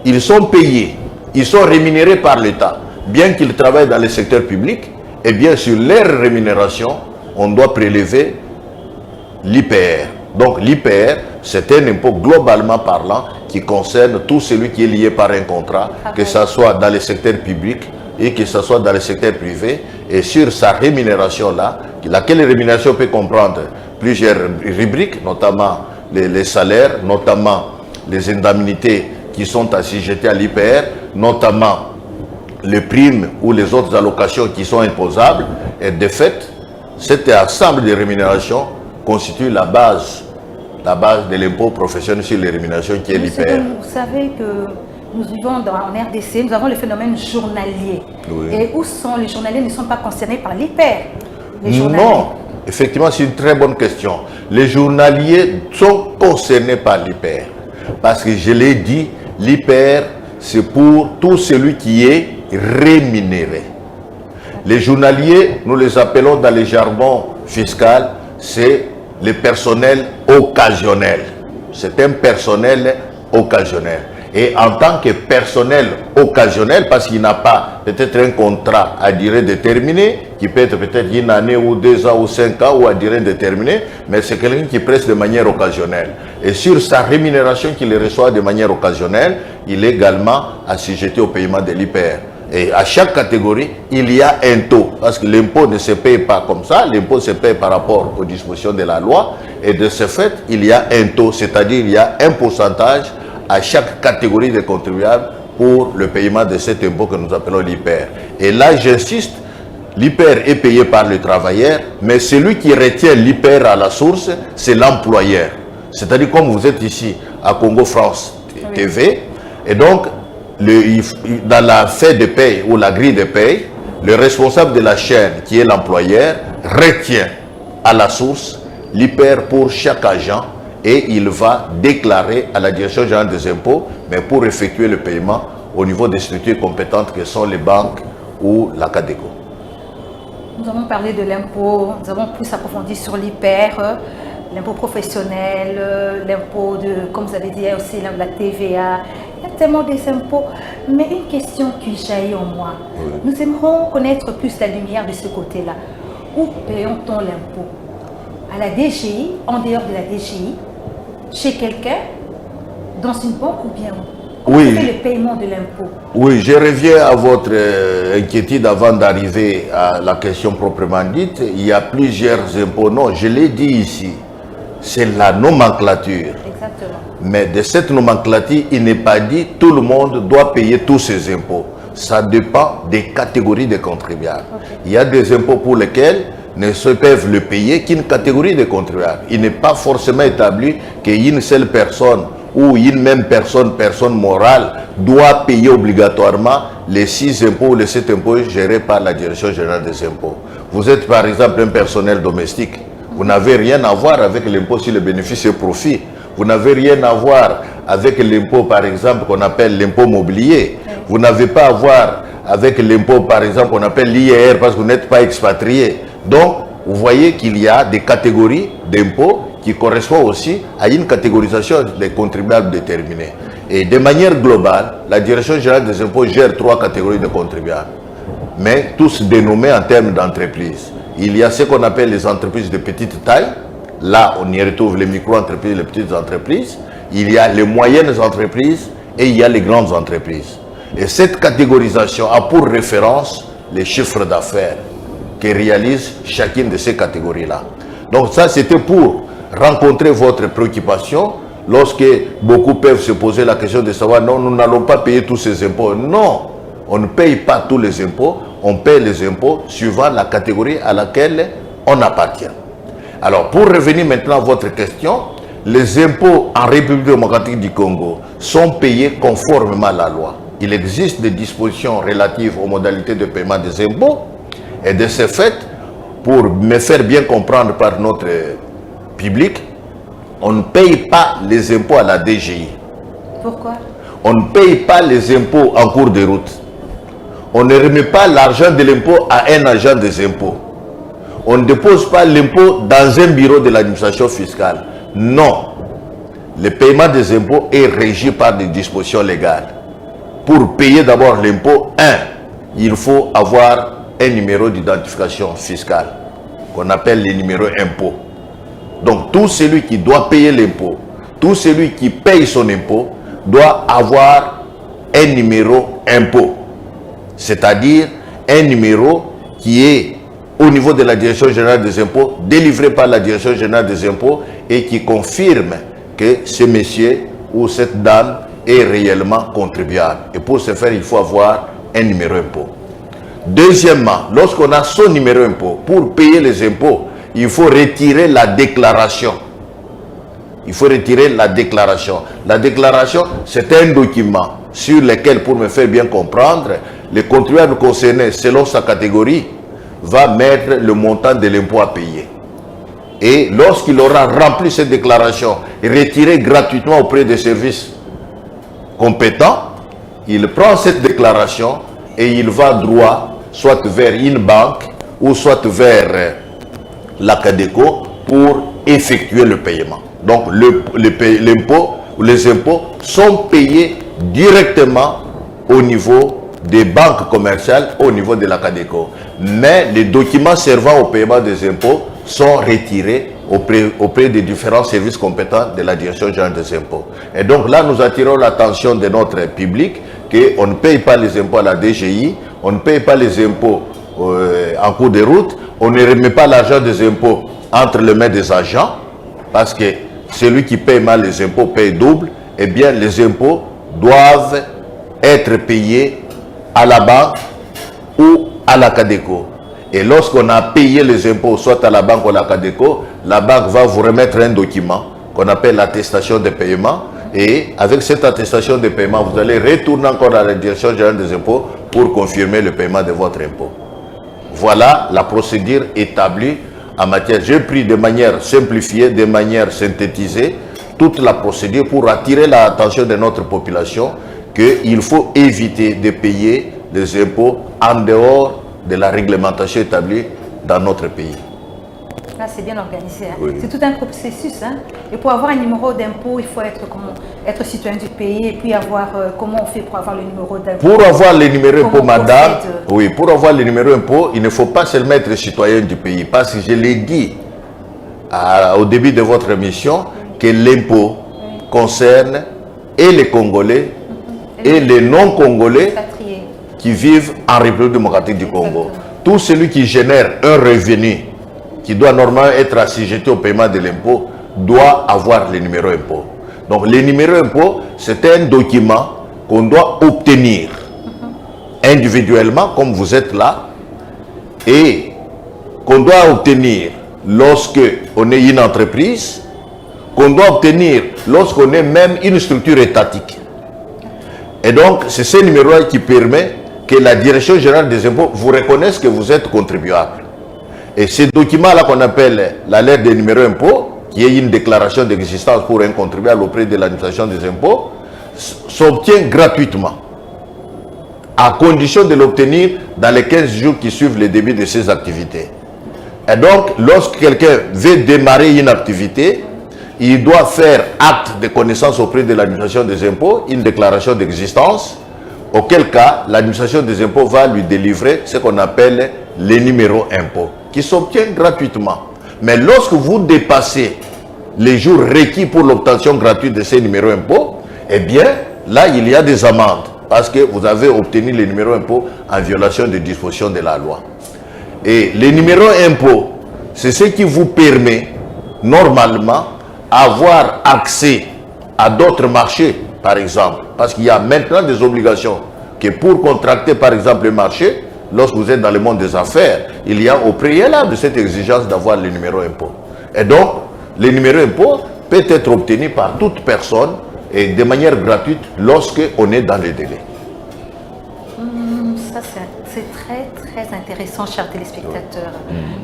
ils sont payés, ils sont rémunérés par l'État, bien qu'ils travaillent dans le secteur public, et bien sur leur rémunération, on doit prélever l'IPR. Donc l'IPR, c'est un impôt globalement parlant qui concerne tout celui qui est lié par un contrat, que ce soit dans le secteur public et que ce soit dans le secteur privé. Et sur sa rémunération-là, laquelle rémunération peut comprendre plusieurs rubriques, notamment les salaires, notamment les indemnités qui sont assujetties à l'IPR, notamment les primes ou les autres allocations qui sont imposables. Et de fait, cet ensemble de rémunérations constitue la base de l'impôt professionnel sur les rémunérations qui est l'IPR. Vous savez que nous vivons en RDC, nous avons le phénomène journalier. Oui. Et où sont les journaliers ne sont pas concernés par l'IPR? Non, effectivement, c'est une très bonne question. Les journaliers sont concernés par l'IPR. Parce que je l'ai dit, l'IPR, c'est pour tout celui qui est rémunéré. Les journaliers, nous les appelons dans les jargons fiscal, c'est le personnel occasionnel. C'est un personnel occasionnel. Et en tant que personnel occasionnel, parce qu'il n'a pas peut-être un contrat à durée déterminée, qui peut être peut-être une année ou 2 ans ou 5 ans ou à durée déterminée, mais c'est quelqu'un qui preste de manière occasionnelle. Et sur sa rémunération qu'il reçoit de manière occasionnelle, il est également assujetti au paiement de l'IPR. Et à chaque catégorie, il y a un taux. Parce que l'impôt ne se paye pas comme ça. L'impôt se paye par rapport aux dispositions de la loi. Et de ce fait, il y a un taux. C'est-à-dire il y a un pourcentage à chaque catégorie de contribuables pour le paiement de cet impôt que nous appelons l'IPR. Et là, j'insiste, l'IPR est payé par le travailleur, mais celui qui retient l'IPR à la source, c'est l'employeur. C'est-à-dire comme vous êtes ici à Congo France TV, et donc, dans la feuille de paye ou la grille de paye, le responsable de la chaîne, qui est l'employeur, retient à la source l'IPR pour chaque agent et il va déclarer à la Direction générale des impôts, mais pour effectuer le paiement au niveau des structures compétentes que sont les banques ou la CADECO. Nous avons parlé de l'impôt, nous avons plus approfondi sur l'IPR, l'impôt professionnel, l'impôt de, comme vous avez dit aussi, la TVA. Il y a tellement des impôts. Mais une question qui jaillit en moi. Oui. Nous aimerons connaître plus la lumière de ce côté-là. Où payons-on l'impôt? À la DGI, en dehors de la DGI, chez quelqu'un, dans une banque ou bien où? Oui. C'est le paiement de l'impôt. Oui, je reviens à votre inquiétude avant d'arriver à la question proprement dite. Il y a plusieurs impôts. Non, je l'ai dit ici. C'est la nomenclature. Exactement. Mais de cette nomenclature, il n'est pas dit tout le monde doit payer tous ses impôts. Ça dépend des catégories de contribuables. Okay. Il y a des impôts pour lesquels ne se peuvent le payer qu'une catégorie de contribuables. Il n'est pas forcément établi qu'une seule personne ou une même personne morale, doit payer obligatoirement les 6 impôts ou les 7 impôts gérés par la Direction générale des impôts. Vous êtes par exemple un personnel domestique. Vous n'avez rien à voir avec l'impôt sur les bénéfices et profits. Vous n'avez rien à voir avec l'impôt, par exemple, qu'on appelle l'impôt mobilier. Vous n'avez pas à voir avec l'impôt, par exemple, qu'on appelle l'IR parce que vous n'êtes pas expatrié. Donc, vous voyez qu'il y a des catégories d'impôts qui correspondent aussi à une catégorisation des contribuables déterminés. Et de manière globale, la Direction générale des impôts gère 3 catégories de contribuables, mais tous dénommés en termes d'entreprise. Il y a ce qu'on appelle les entreprises de petite taille. Là, on y retrouve les micro-entreprises, les petites entreprises. Il y a les moyennes entreprises et il y a les grandes entreprises. Et cette catégorisation a pour référence les chiffres d'affaires que réalise chacune de ces catégories-là. Donc ça, c'était pour rencontrer votre préoccupation lorsque beaucoup peuvent se poser la question de savoir non, nous n'allons pas payer tous ces impôts. Non, on ne paye pas tous les impôts, on paye les impôts suivant la catégorie à laquelle on appartient. Alors, pour revenir maintenant à votre question, les impôts en République démocratique du Congo sont payés conformément à la loi. Il existe des dispositions relatives aux modalités de paiement des impôts, et de ce fait, pour me faire bien comprendre par notre public, on ne paye pas les impôts à la DGI. Pourquoi? On ne paye pas les impôts en cours de route. On ne remet pas l'argent de l'impôt à un agent des impôts. On ne dépose pas l'impôt dans un bureau de l'administration fiscale. Non. Le paiement des impôts est régi par des dispositions légales. Pour payer d'abord l'impôt, il faut avoir un numéro d'identification fiscale qu'on appelle le numéro impôt. Donc tout celui qui doit payer l'impôt, tout celui qui paye son impôt doit avoir un numéro impôt. C'est-à-dire un numéro qui est au niveau de la Direction générale des impôts, délivré par la Direction générale des impôts et qui confirme que ce monsieur ou cette dame est réellement contribuable. Et pour ce faire, il faut avoir un numéro impôt. Deuxièmement, lorsqu'on a son numéro impôt, pour payer les impôts, il faut retirer la déclaration. Il faut retirer la déclaration. La déclaration, c'est un document sur lequel, pour me faire bien comprendre, le contribuable concerné, selon sa catégorie, va mettre le montant de l'impôt à payer. Et lorsqu'il aura rempli cette déclaration et retiré gratuitement auprès des services compétents, il prend cette déclaration et il va droit soit vers une banque ou soit vers la Cadeco pour effectuer le paiement. Donc l'impôt ou les impôts sont payés directement au niveau des banques commerciales, au niveau de la Cadeco. Mais les documents servant au paiement des impôts sont retirés auprès des différents services compétents de la Direction générale des impôts. Et donc là, nous attirons l'attention de notre public qu'on ne paye pas les impôts à la DGI, on ne paye pas les impôts en cours de route, on ne remet pas l'argent des impôts entre les mains des agents, parce que celui qui paye mal les impôts paye double. Eh bien, les impôts doivent être payés à la banque ou à la Cadeco. Et lorsqu'on a payé les impôts, soit à la banque ou à la Cadeco, la banque va vous remettre un document qu'on appelle l'attestation de paiement. Et avec cette attestation de paiement, vous allez retourner encore à la Direction générale des impôts pour confirmer le paiement de votre impôt. Voilà la procédure établie en matière. J'ai pris de manière simplifiée, de manière synthétisée, toute la procédure pour attirer l'attention de notre population qu'il faut éviter de payer les impôts en dehors de la réglementation établie dans notre pays. Là, c'est bien organisé. Hein? Oui. C'est tout un processus. Hein? Et pour avoir un numéro d'impôt, il faut être citoyen du pays et puis avoir comment on fait pour avoir le numéro d'impôt. Pour avoir le numéro impôt, madame, procède? oui, pour avoir le numéro impôt, il ne faut pas seulement être citoyen du pays. Parce que je l'ai dit au début de votre émission que l'impôt concerne et les Congolais et les non-Congolais qui vivent en République démocratique du Congo. Tout celui qui génère un revenu qui doit normalement être assujetti au paiement de l'impôt doit avoir le numéro impôt. Donc le numéro impôt, c'est un document qu'on doit obtenir individuellement, comme vous êtes là, et qu'on doit obtenir lorsque on est une entreprise, qu'on doit obtenir lorsqu'on est même une structure étatique. Et donc, c'est ce numéro-là qui permet que la Direction générale des impôts vous reconnaisse que vous êtes contribuable. Et ce document-là qu'on appelle la lettre de numéro impôt, qui est une déclaration d'existence pour un contribuable auprès de l'administration des impôts, s'obtient gratuitement, à condition de l'obtenir dans les 15 jours qui suivent le début de ses activités. Et donc, lorsque quelqu'un veut démarrer une activité, il doit faire acte de connaissance auprès de l'administration des impôts, une déclaration d'existence, auquel cas l'administration des impôts va lui délivrer ce qu'on appelle les numéros impôts, qui s'obtiennent gratuitement. Mais lorsque vous dépassez les jours requis pour l'obtention gratuite de ces numéros impôts, eh bien, là, il y a des amendes, parce que vous avez obtenu les numéros impôts en violation des dispositions de la loi. Et les numéros impôts, c'est ce qui vous permet, normalement, avoir accès à d'autres marchés, par exemple, parce qu'il y a maintenant des obligations que pour contracter par exemple le marché, lorsque vous êtes dans le monde des affaires, il y a au préalable cette exigence d'avoir le numéro impôt. Et donc, le numéro impôt peut être obtenu par toute personne et de manière gratuite lorsqu'on est dans les délais. Ça, c'est très, très intéressant, chers téléspectateurs.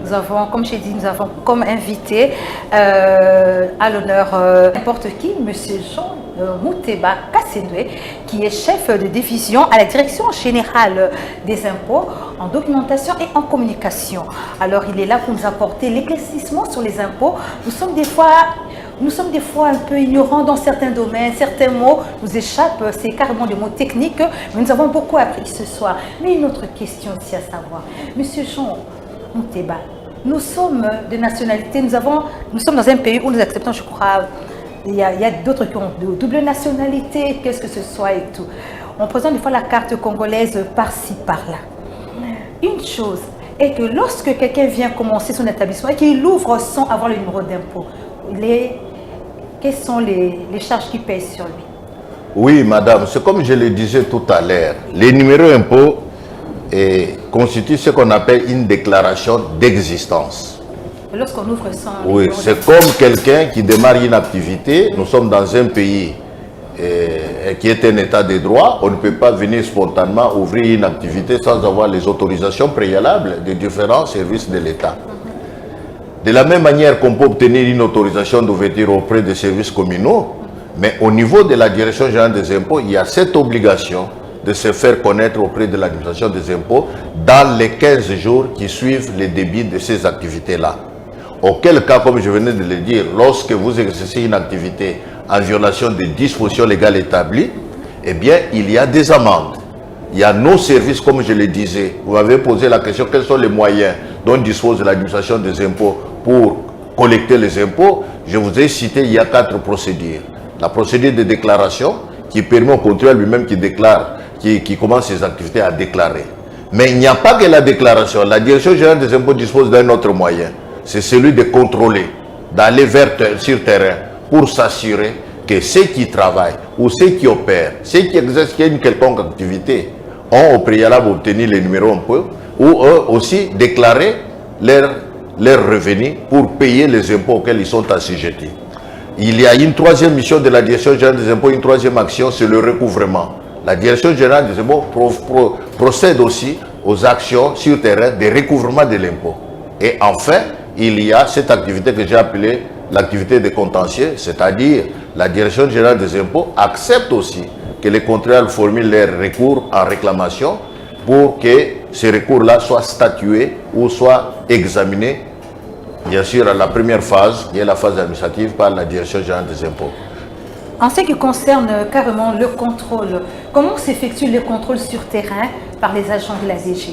Nous avons, comme j'ai dit, nous avons comme invité à l'honneur n'importe qui, M. Jean Mouteba Kassenoué, qui est chef de division à la Direction générale des impôts en documentation et en communication. Alors, il est là pour nous apporter l'éclaircissement sur les impôts. Nous sommes des fois un peu ignorants dans certains domaines, certains mots nous échappent, c'est carrément des mots techniques, mais nous avons beaucoup appris ce soir. Mais une autre question aussi à savoir. Monsieur Jean Mouteba, nous sommes de nationalité, nous sommes dans un pays où nous acceptons, je crois, il y a d'autres qui ont de double nationalité, qu'est-ce que ce soit et tout. On présente des fois la carte congolaise par-ci, par-là. Une chose est que lorsque quelqu'un vient commencer son établissement et qu'il ouvre sans avoir le numéro d'impôt, quelles sont les charges qui pèsent sur lui? Oui, madame, c'est comme je le disais tout à l'heure. Les numéros impôts constituent ce qu'on appelle une déclaration d'existence. Lorsqu'on ouvre sans... Oui, c'est comme quelqu'un qui démarre une activité. Nous sommes dans un pays qui est un état de droit. On ne peut pas venir spontanément ouvrir une activité sans avoir les autorisations préalables des différents services de l'État. De la même manière qu'on peut obtenir une autorisation d'ouverture auprès des services communaux, mais au niveau de la Direction générale des impôts, il y a cette obligation de se faire connaître auprès de l'administration des impôts dans les 15 jours qui suivent le début de ces activités-là. Auquel cas, comme je venais de le dire, lorsque vous exercez une activité en violation des dispositions légales établies, eh bien, il y a des amendes. Il y a nos services, comme je le disais. Vous m'avez posé la question, quels sont les moyens dont dispose l'administration des impôts pour collecter les impôts? Je vous ai cité, il y a 4 procédures. La procédure de déclaration, qui permet au contribuable lui-même qui déclare, qui commence ses activités à déclarer. Mais il n'y a pas que la déclaration. La Direction générale des impôts dispose d'un autre moyen. C'est celui de contrôler, d'aller sur terrain pour s'assurer que ceux qui travaillent ou ceux qui opèrent, ceux qui exercent une quelconque activité, ont au préalable obtenu les numéros impôts ou eux aussi déclaré leurs revenus pour payer les impôts auxquels ils sont assujettis. Il y a une troisième mission de la Direction générale des impôts, une troisième action, c'est le recouvrement. La Direction générale des impôts procède aussi aux actions sur terrain de recouvrement de l'impôt. Et enfin, il y a cette activité que j'ai appelée l'activité de contentieux, c'est-à-dire la Direction générale des impôts accepte aussi que les contribuables formulent leurs recours en réclamation pour que ces recours-là soient statués ou soient examinés, bien sûr, à la première phase, qui est la phase administrative, par la Direction générale des impôts. En ce qui concerne carrément le contrôle, comment s'effectue le contrôle sur terrain par les agents de la DG?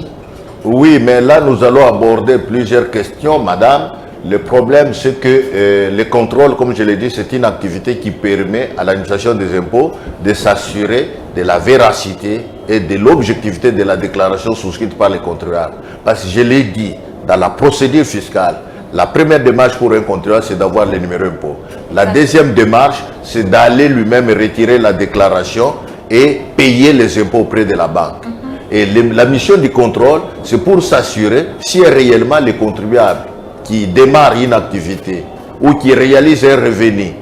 Oui, mais là, nous allons aborder plusieurs questions, madame. Le problème, c'est que le contrôle, comme je l'ai dit, c'est une activité qui permet à l'administration des impôts de s'assurer de la véracité et de l'objectivité de la déclaration souscrite par les contribuables. Parce que je l'ai dit, dans la procédure fiscale, la première démarche pour un contribuable, c'est d'avoir les numéros impôts. La deuxième démarche, c'est d'aller lui-même retirer la déclaration et payer les impôts auprès de la banque. Et la mission du contrôle, c'est pour s'assurer si réellement les contribuables qui démarrent une activité ou qui réalisent un revenu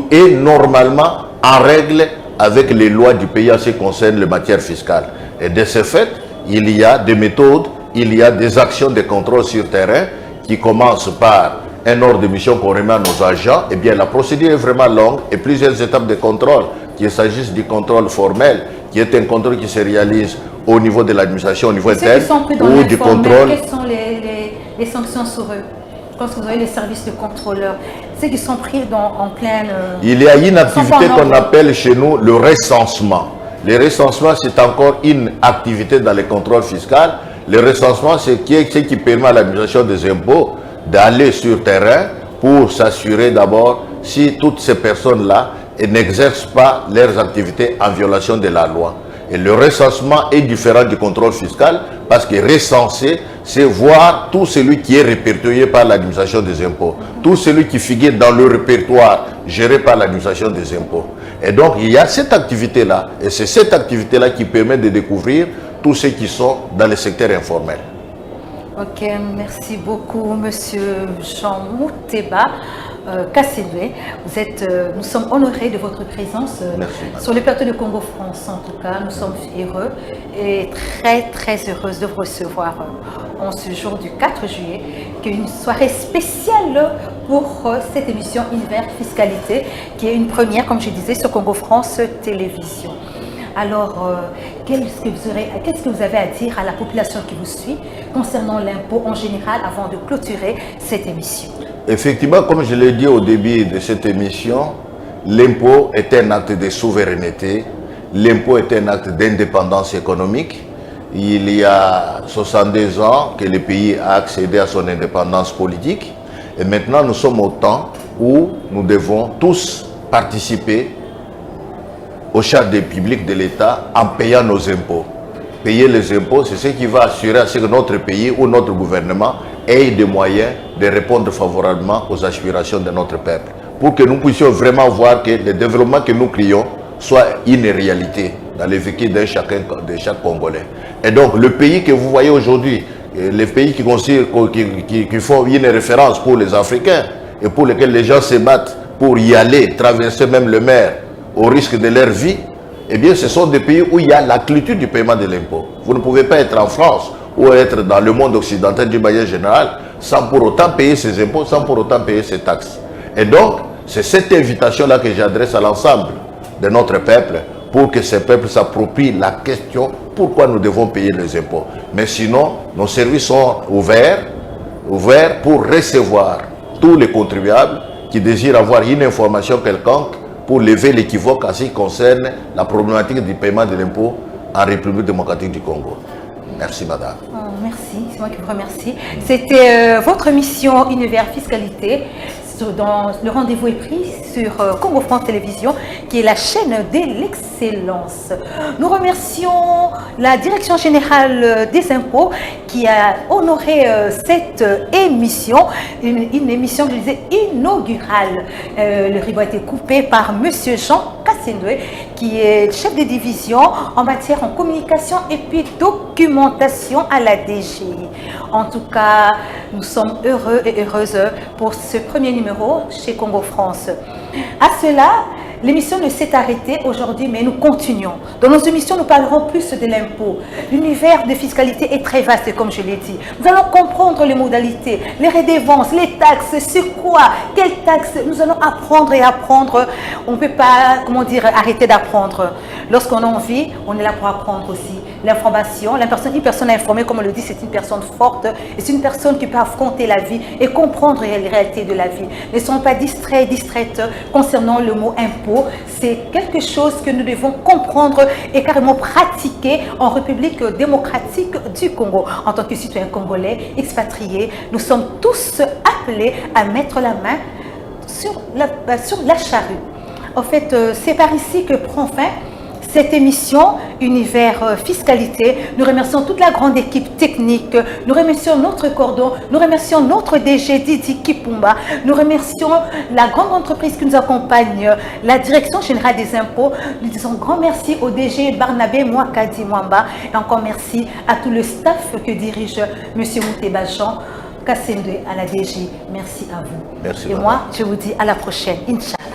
est normalement en règle avec les lois du pays en ce qui concerne les matières fiscales. Et de ce fait, il y a des méthodes, il y a des actions de contrôle sur terrain qui commencent par un ordre de mission qu'on remet à nos agents. Eh bien, la procédure est vraiment longue et plusieurs étapes de contrôle, qu'il s'agisse du contrôle formel, qui est un contrôle qui se réalise au niveau de l'administration, au niveau interne, ou du contrôle. Quelles sont les sanctions sur eux? Je pense que vous avez les services de contrôleurs. Ceux qui sont pris en pleine... Il y a une activité qu'on appelle chez nous le recensement. Le recensement, c'est encore une activité dans les contrôles fiscaux. Le recensement, c'est ce qui permet à l'administration des impôts d'aller sur terrain pour s'assurer d'abord si toutes ces personnes-là n'exercent pas leurs activités en violation de la loi. Et le recensement est différent du contrôle fiscal parce que recenser, c'est voir tout celui qui est répertorié par l'administration des impôts. Tout celui qui figure dans le répertoire gérée par l'administration des impôts. Et donc, il y a cette activité-là, et c'est cette activité-là qui permet de découvrir tous ceux qui sont dans le secteur informel. Ok, merci beaucoup, Monsieur Jean Mouteba Kasséndoué. Nous sommes honorés de votre présence sur le plateau de Congo France. En tout cas, nous sommes heureux et très heureuses de vous recevoir en ce jour du 4 juillet, qui est une soirée spéciale pour cette émission Univers Fiscalité, qui est une première, comme je disais, sur Congo France Télévision. Alors, qu'est-ce que vous avez à dire à la population qui vous suit concernant l'impôt en général avant de clôturer cette émission? Effectivement, comme je l'ai dit au début de cette émission, l'impôt est un acte de souveraineté, l'impôt est un acte d'indépendance économique. Il y a 62 ans que le pays a accédé à son indépendance politique et maintenant nous sommes au temps où nous devons tous participer au charge des publics de l'État en payant nos impôts. Payer les impôts, c'est ce qui va assurer à ce que notre pays ou notre gouvernement ait des moyens de répondre favorablement aux aspirations de notre peuple. Pour que nous puissions vraiment voir que le développement que nous crions soit une réalité dans le vécu de chaque Congolais. Et donc, le pays que vous voyez aujourd'hui, les pays qui font une référence pour les Africains et pour lesquels les gens se battent pour y aller, traverser même le mer, au risque de leur vie, eh bien ce sont des pays où il y a la culture du paiement de l'impôt. Vous ne pouvez pas être en France ou être dans le monde occidental d'une manière générale sans pour autant payer ses impôts, sans pour autant payer ses taxes. Et donc, c'est cette invitation-là que j'adresse à l'ensemble de notre peuple pour que ce peuple s'approprie la question pourquoi nous devons payer les impôts. Mais sinon, nos services sont ouverts pour recevoir tous les contribuables qui désirent avoir une information quelconque pour lever l'équivoque en ce qui concerne la problématique du paiement de l'impôt en République démocratique du Congo. Merci, madame. Oh, merci, c'est moi qui vous remercie. C'était votre mission Univers Fiscalité. Dans le rendez-vous est pris sur Congo France Télévision, qui est la chaîne de l'excellence. Nous remercions la Direction Générale des Impôts qui a honoré cette émission, une émission, je disais, inaugurale. Le rideau a été coupé par Monsieur Jean Kasséndoué, qui est chef de division en matière en communication et puis documentation à la DGI. En tout cas, nous sommes heureux et heureuses pour ce premier numéro chez Congo France. À cela, l'émission ne s'est arrêtée aujourd'hui, mais nous continuons. Dans nos émissions, nous parlerons plus de l'impôt. L'univers de fiscalité est très vaste, comme je l'ai dit. Nous allons comprendre les modalités, les redevances, les taxes, sur quoi, quelles taxes. Nous allons apprendre et apprendre. On ne peut pas, arrêter d'apprendre. Lorsqu'on a envie, on est là pour apprendre aussi. L'information, une personne informée, comme on le dit, c'est une personne forte et c'est une personne qui peut affronter la vie et comprendre les réalités de la vie. Ne soyons pas distraites concernant le mot impôt. C'est quelque chose que nous devons comprendre et carrément pratiquer en République démocratique du Congo. En tant que citoyens congolais expatriés, nous sommes tous appelés à mettre la main sur la charrue. En fait, c'est par ici que prend fin cette émission Univers Fiscalité. Nous remercions toute la grande équipe technique, nous remercions notre cordon, nous remercions notre DG Didi Kipumba, nous remercions la grande entreprise qui nous accompagne, la Direction Générale des Impôts. Nous disons grand merci au DG Barnabé Mwakadi Mwamba et encore merci à tout le staff que dirige M. Mouteba Jean Kasséndoué à la DG. Merci à vous. Merci. Et moi, je vous dis à la prochaine, Inch'Allah.